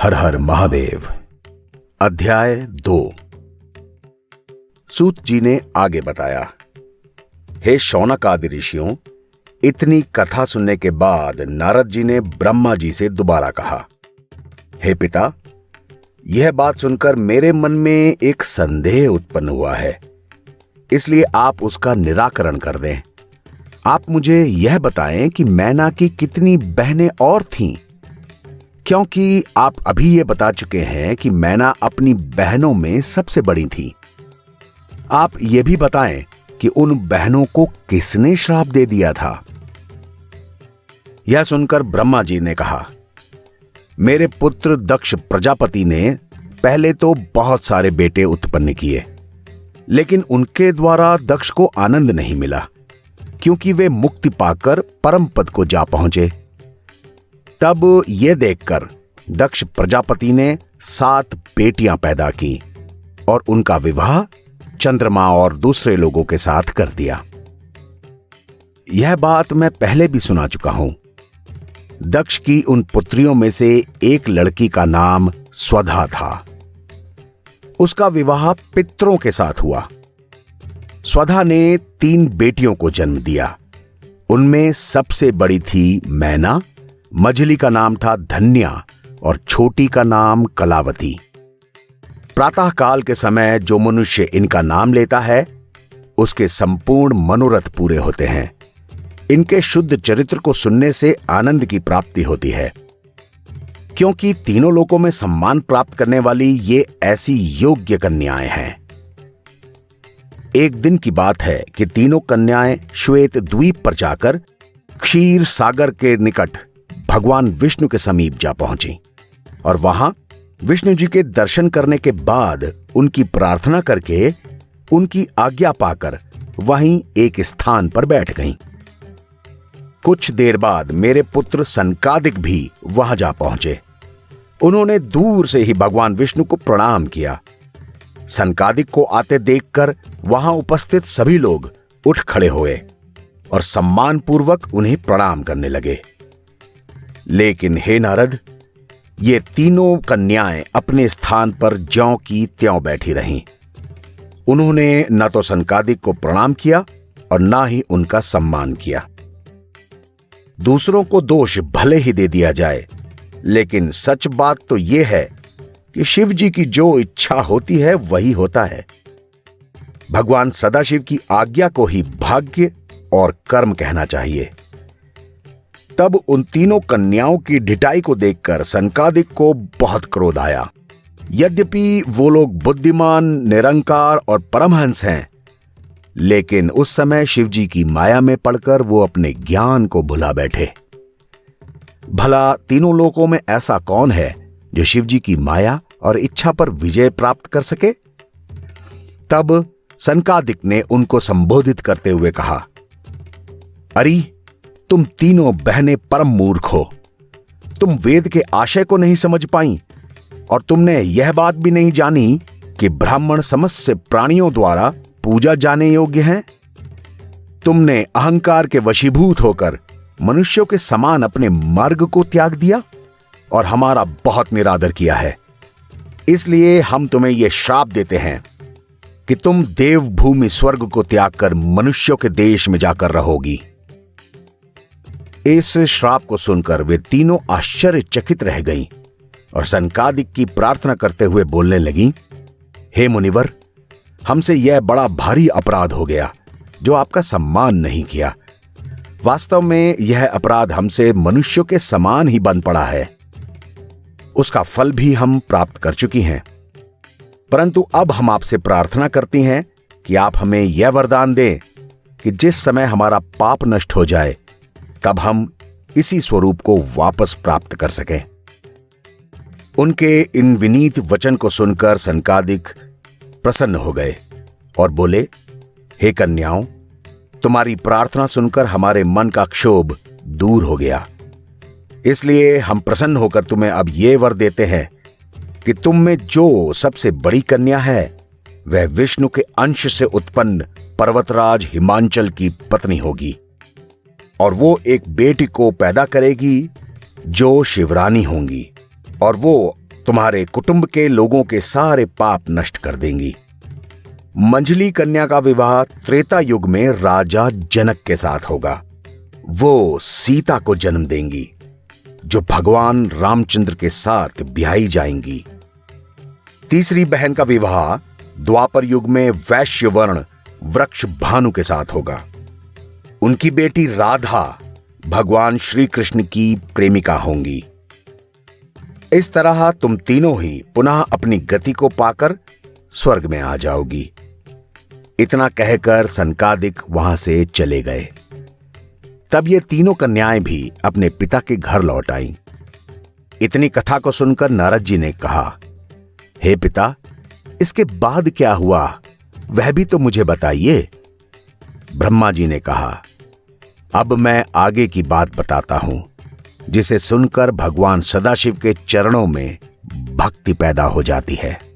हर हर महादेव। अध्याय 2। सूत जी ने आगे बताया, हे शौनक आदि ऋषियों, इतनी कथा सुनने के बाद नारद जी ने ब्रह्मा जी से दोबारा कहा, हे पिता, यह बात सुनकर मेरे मन में एक संदेह उत्पन्न हुआ है, इसलिए आप उसका निराकरण कर दें। आप मुझे यह बताएं कि मैना की कितनी बहनें और थीं, क्योंकि आप अभी ये बता चुके हैं कि मैना अपनी बहनों में सबसे बड़ी थी। आप ये भी बताएं कि उन बहनों को किसने श्राप दे दिया था। यह सुनकर ब्रह्मा जी ने कहा, मेरे पुत्र दक्ष प्रजापति ने पहले तो बहुत सारे बेटे उत्पन्न किए, लेकिन उनके द्वारा दक्ष को आनंद नहीं मिला, क्योंकि वे मुक्ति पाकर परम पद को जा पहुंचे। तब यह देखकर दक्ष प्रजापति ने 7 बेटियां पैदा की और उनका विवाह चंद्रमा और दूसरे लोगों के साथ कर दिया। यह बात मैं पहले भी सुना चुका हूं। दक्ष की उन पुत्रियों में से एक लड़की का नाम स्वधा था। उसका विवाह पितरों के साथ हुआ। स्वधा ने 3 बेटियों को जन्म दिया। उनमें सबसे बड़ी थी मैना, मझली का नाम था धन्या और छोटी का नाम कलावती। प्रातः काल के समय जो मनुष्य इनका नाम लेता है, उसके संपूर्ण मनोरथ पूरे होते हैं। इनके शुद्ध चरित्र को सुनने से आनंद की प्राप्ति होती है, क्योंकि तीनों लोकों में सम्मान प्राप्त करने वाली ये ऐसी योग्य कन्याएं हैं। एक दिन की बात है कि तीनों कन्याएं श्वेत द्वीप पर जाकर क्षीर सागर के निकट भगवान विष्णु के समीप जा पहुंची और वहां विष्णु जी के दर्शन करने के बाद उनकी प्रार्थना करके उनकी आज्ञा पाकर वहीं एक स्थान पर बैठ गईं। कुछ देर बाद मेरे पुत्र सनकादिक भी वहां जा पहुंचे। उन्होंने दूर से ही भगवान विष्णु को प्रणाम किया। सनकादिक को आते देखकर वहां उपस्थित सभी लोग उठ खड़े हुए और सम्मान पूर्वक उन्हें प्रणाम करने लगे। लेकिन हे नारद, ये तीनों कन्याएं अपने स्थान पर ज्यों की त्यों बैठी रहीं। उन्होंने न तो सनकादिक को प्रणाम किया और न ही उनका सम्मान किया। दूसरों को दोष भले ही दे दिया जाए, लेकिन सच बात तो यह है कि शिव जी की जो इच्छा होती है वही होता है। भगवान सदाशिव की आज्ञा को ही भाग्य और कर्म कहना चाहिए। तब उन तीनों कन्याओं की ढिठाई को देखकर सनकादिक को बहुत क्रोध आया। यद्यपि वो लोग बुद्धिमान, निरंकार और परमहंस हैं, लेकिन उस समय शिवजी की माया में पड़कर वो अपने ज्ञान को भुला बैठे। भला तीनों लोकों में ऐसा कौन है जो शिवजी की माया और इच्छा पर विजय प्राप्त कर सके? तब सनकादिक ने उनको संबोधित करते हुए कहा, अरे तुम तीनों बहनें परम मूर्ख हो। तुम वेद के आशय को नहीं समझ पाई और तुमने यह बात भी नहीं जानी कि ब्राह्मण समस्त प्राणियों द्वारा पूजा जाने योग्य हैं। तुमने अहंकार के वशीभूत होकर मनुष्यों के समान अपने मार्ग को त्याग दिया और हमारा बहुत निरादर किया है। इसलिए हम तुम्हें यह श्राप देते हैं कि तुम देव भूमि स्वर्ग को त्याग कर मनुष्यों के देश में जाकर रहोगी। इस श्राप को सुनकर वे तीनों आश्चर्यचकित रह गईं और सनकादिक की प्रार्थना करते हुए बोलने लगीं, हे मुनिवर, हमसे यह बड़ा भारी अपराध हो गया जो आपका सम्मान नहीं किया। वास्तव में यह अपराध हमसे मनुष्यों के समान ही बन पड़ा है। उसका फल भी हम प्राप्त कर चुकी हैं, परंतु अब हम आपसे प्रार्थना करती हैं कि आप हमें यह वरदान दें कि जिस समय हमारा पाप नष्ट हो जाए, तब हम इसी स्वरूप को वापस प्राप्त कर सकें। उनके इन विनीत वचन को सुनकर सनकादिक प्रसन्न हो गए और बोले, हे कन्याओं, तुम्हारी प्रार्थना सुनकर हमारे मन का क्षोभ दूर हो गया। इसलिए हम प्रसन्न होकर तुम्हें अब यह वर देते हैं कि तुम में जो सबसे बड़ी कन्या है, वह विष्णु के अंश से उत्पन्न पर्वतराज हिमांचल की पत्नी होगी और वो एक बेटी को पैदा करेगी जो शिवरानी होंगी और वो तुम्हारे कुटुंब के लोगों के सारे पाप नष्ट कर देंगी। मंजली कन्या का विवाह त्रेता युग में राजा जनक के साथ होगा। वो सीता को जन्म देंगी, जो भगवान रामचंद्र के साथ ब्याही जाएंगी। तीसरी बहन का विवाह द्वापर युग में वैश्यवर्ण वृक्ष भानु के साथ होगा। उनकी बेटी राधा भगवान श्री कृष्ण की प्रेमिका होंगी। इस तरह तुम तीनों ही पुनः अपनी गति को पाकर स्वर्ग में आ जाओगी। इतना कहकर सनकादिक वहां से चले गए। तब ये तीनों कन्याएं भी अपने पिता के घर लौट आईं। इतनी कथा को सुनकर नारद जी ने कहा, हे पिता, इसके बाद क्या हुआ वह भी तो मुझे बताइए। ब्रह्मा जी ने कहा, अब मैं आगे की बात बताता हूं, जिसे सुनकर भगवान सदाशिव के चरणों में भक्ति पैदा हो जाती है।